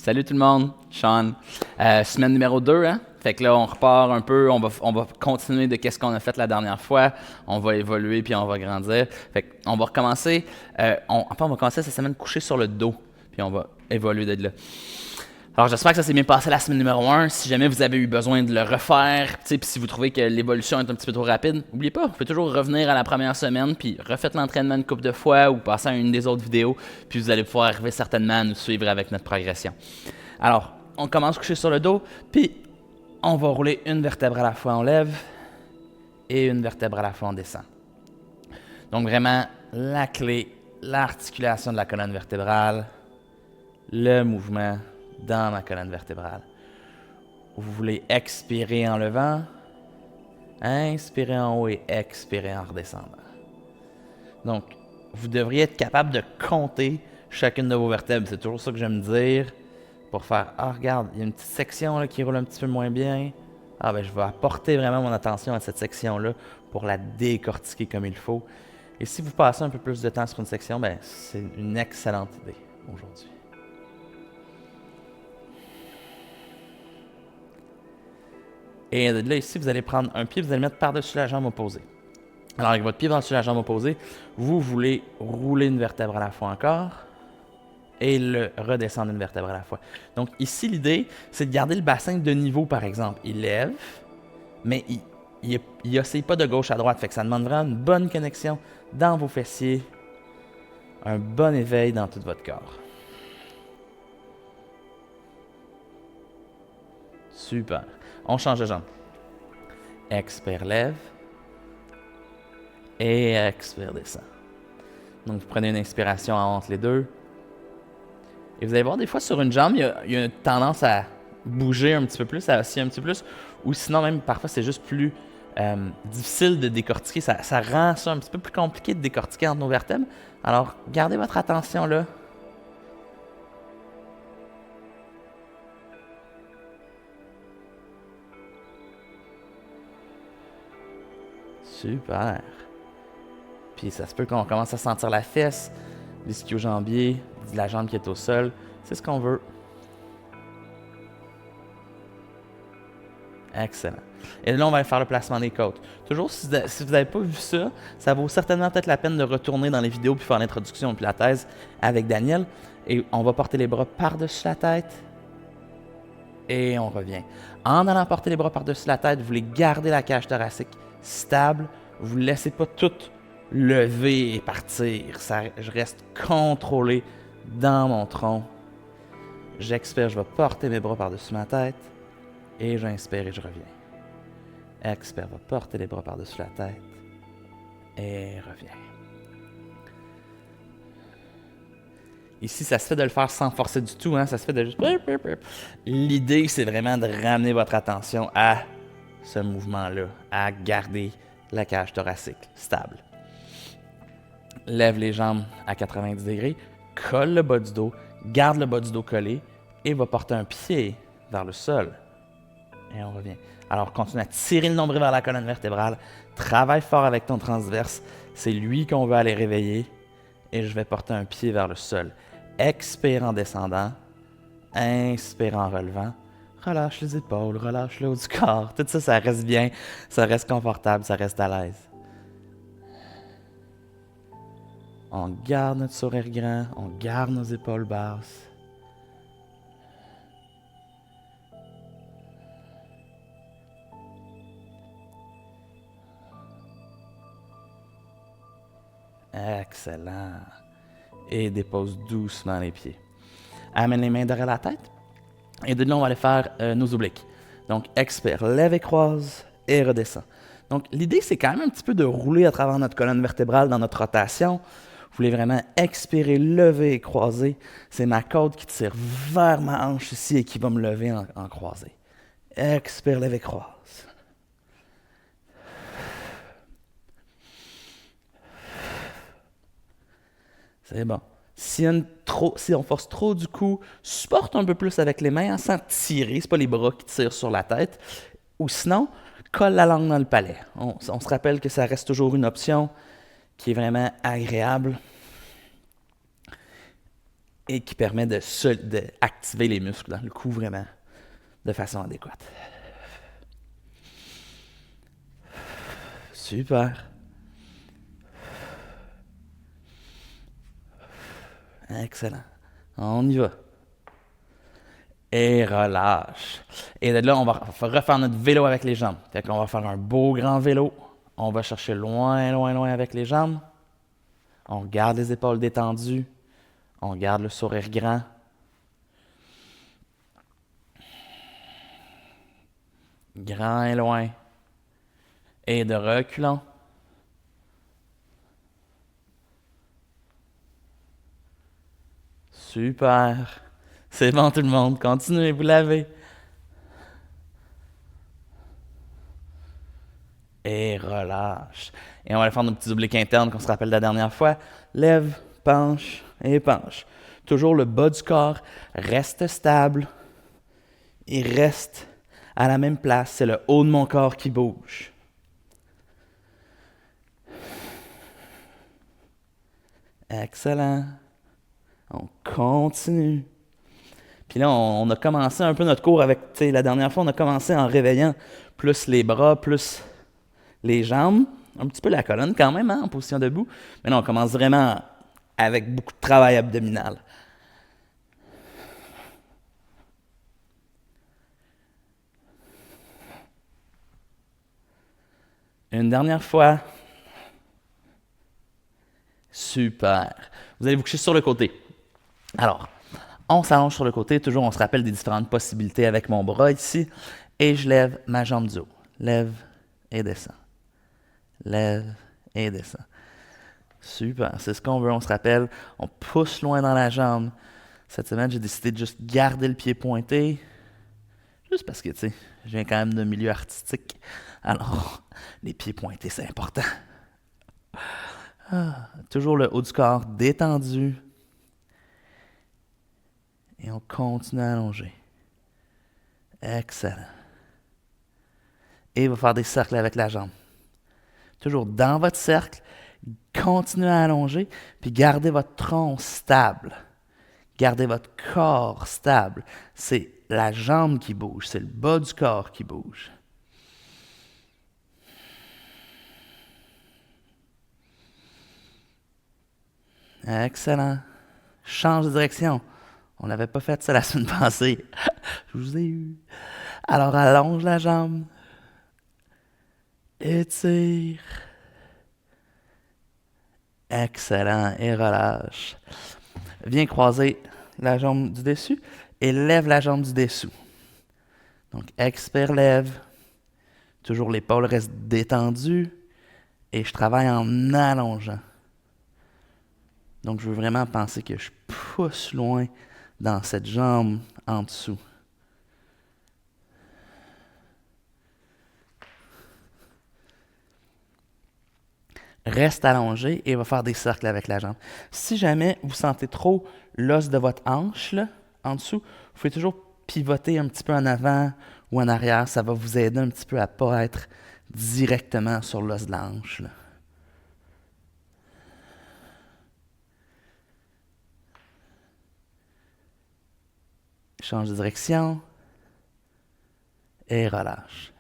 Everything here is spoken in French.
Salut tout le monde, Sean. Semaine numéro 2, hein? Fait que là, on repart un peu, on va continuer de qu'est-ce qu'on a fait la dernière fois. On va évoluer puis on va grandir. Fait qu'on va recommencer, on va commencer cette semaine couché sur le dos, puis on va évoluer de là. Alors, j'espère que ça s'est bien passé la semaine numéro 1. Si jamais vous avez eu besoin de le refaire, puis si vous trouvez que l'évolution est un petit peu trop rapide, n'oubliez pas, vous pouvez toujours revenir à la première semaine, puis refaites l'entraînement une couple de fois ou passer à une des autres vidéos, puis vous allez pouvoir arriver certainement à nous suivre avec notre progression. Alors, on commence couché sur le dos, puis on va rouler une vertèbre à la fois, on lève, et une vertèbre à la fois, on descend. Donc vraiment, la clé, l'articulation de la colonne vertébrale, le mouvement dans ma colonne vertébrale. Vous voulez expirer en levant, inspirer en haut et expirer en redescendant. Donc, vous devriez être capable de compter chacune de vos vertèbres. C'est toujours ça que j'aime dire pour faire « Ah, regarde, il y a une petite section là, qui roule un petit peu moins bien. Ah, ben je vais apporter vraiment mon attention à cette section-là pour la décortiquer comme il faut. » Et si vous passez un peu plus de temps sur une section, ben c'est une excellente idée aujourd'hui. Et là, ici, vous allez prendre un pied, vous allez le mettre par-dessus la jambe opposée. Alors, avec votre pied par-dessus la jambe opposée, vous voulez rouler une vertèbre à la fois encore et le redescendre une vertèbre à la fois. Donc, ici, l'idée, c'est de garder le bassin de niveau, par exemple. Il lève, mais il n'oscille pas de gauche à droite. Fait que ça demande vraiment une bonne connexion dans vos fessiers, un bon éveil dans tout votre corps. Super. On change de jambe. Expire, lève. Et expire, descend. Donc, vous prenez une inspiration entre les deux. Et vous allez voir, des fois, sur une jambe, il y a une tendance à bouger un petit peu plus, à osciller un petit peu plus. Ou sinon, même, parfois, c'est juste plus difficile de décortiquer. Ça rend ça un petit peu plus compliqué de décortiquer entre nos vertèbres. Alors, gardez votre attention là. Super. Puis ça se peut qu'on commence à sentir la fesse, l'ischio-jambier, la jambe qui est au sol. C'est ce qu'on veut. Excellent. Et là, on va aller faire le placement des côtes. Toujours, si vous n'avez pas vu ça, ça vaut certainement peut-être la peine de retourner dans les vidéos puis faire l'introduction puis la thèse avec Daniel. Et on va porter les bras par-dessus la tête. Et on revient. En allant porter les bras par-dessus la tête, vous voulez garder la cage thoracique stable. Vous ne laissez pas tout lever et partir. Je reste contrôlé dans mon tronc. J'expire, je vais porter mes bras par-dessus ma tête. Et j'inspire et je reviens. Expire, je vais porter les bras par-dessus la tête. Et reviens. Ici, ça se fait de le faire sans forcer du tout. Hein? Ça se fait de juste... L'idée, c'est vraiment de ramener votre attention à ce mouvement-là, à garder la cage thoracique stable. Lève les jambes à 90 degrés, colle le bas du dos, garde le bas du dos collé et va porter un pied vers le sol. Et on revient. Alors, continue à tirer le nombril vers la colonne vertébrale. Travaille fort avec ton transverse. C'est lui qu'on veut aller réveiller. Et je vais porter un pied vers le sol. Expire en descendant. Inspire en relevant. Relâche les épaules, relâche le haut du corps. Tout ça, ça reste bien. Ça reste confortable, ça reste à l'aise. On garde notre sourire grand. On garde nos épaules basses. Excellent. Et dépose doucement les pieds. Amène les mains derrière la tête. Et de là, on va aller faire nos obliques. Donc, expire, lève et croise et redescend. Donc, l'idée, c'est quand même un petit peu de rouler à travers notre colonne vertébrale dans notre rotation. Vous voulez vraiment expirer, lever et croiser. C'est ma côte qui tire vers ma hanche ici et qui va me lever en croisée. Expire, lève et croise. C'est bon. Si on force trop du cou, supporte un peu plus avec les mains sans tirer. Ce pas les bras qui tirent sur la tête. Ou sinon, colle la langue dans le palais. On se rappelle que ça reste toujours une option qui est vraiment agréable. et qui permet d'activer les muscles dans le cou vraiment de façon adéquate. Super. Excellent. On y va. Et relâche. Et de là, on va refaire notre vélo avec les jambes. Fait qu'on va faire un beau grand vélo. On va chercher loin, loin, loin avec les jambes. On garde les épaules détendues. On garde le sourire grand. Grand et loin. Et de reculons. Super. C'est bon tout le monde. Continuez, vous l'avez. Et relâche. Et on va aller faire nos petits obliques internes qu'on se rappelle la dernière fois. Lève, penche et penche. Toujours le bas du corps reste stable. Il reste à la même place. C'est le haut de mon corps qui bouge. Excellent. On continue. Puis là, on a commencé un peu notre cours avec, la dernière fois, on a commencé en réveillant plus les bras, plus les jambes, un petit peu la colonne quand même, en position debout. Mais là, on commence vraiment avec beaucoup de travail abdominal. Une dernière fois. Super. Vous allez vous coucher sur le côté. Alors, on s'allonge sur le côté. Toujours, on se rappelle des différentes possibilités avec mon bras ici. Et je lève ma jambe du haut. Lève et descends. Lève et descends. Super, c'est ce qu'on veut. On se rappelle, on pousse loin dans la jambe. Cette semaine, j'ai décidé de juste garder le pied pointé. Juste parce que, je viens quand même d'un milieu artistique. Alors, les pieds pointés, c'est important. Toujours le haut du corps détendu. Et on continue à allonger. Excellent. Et il va faire des cercles avec la jambe. Toujours dans votre cercle, continuez à allonger, puis gardez votre tronc stable. Gardez votre corps stable. C'est la jambe qui bouge, c'est le bas du corps qui bouge. Excellent. Change de direction. On n'avait pas fait ça la semaine passée. Je vous ai eu. Alors allonge la jambe. Étire. Excellent. Et relâche. Viens croiser la jambe du dessus et lève la jambe du dessous. Donc expire, lève. Toujours l'épaule reste détendue. Et je travaille en allongeant. Donc je veux vraiment penser que je pousse loin dans cette jambe en dessous. Reste allongé et va faire des cercles avec la jambe. Si jamais vous sentez trop l'os de votre hanche, là, en dessous, vous pouvez toujours pivoter un petit peu en avant ou en arrière. Ça va vous aider un petit peu à ne pas être directement sur l'os de la hanche. Là. Change de direction et relâche.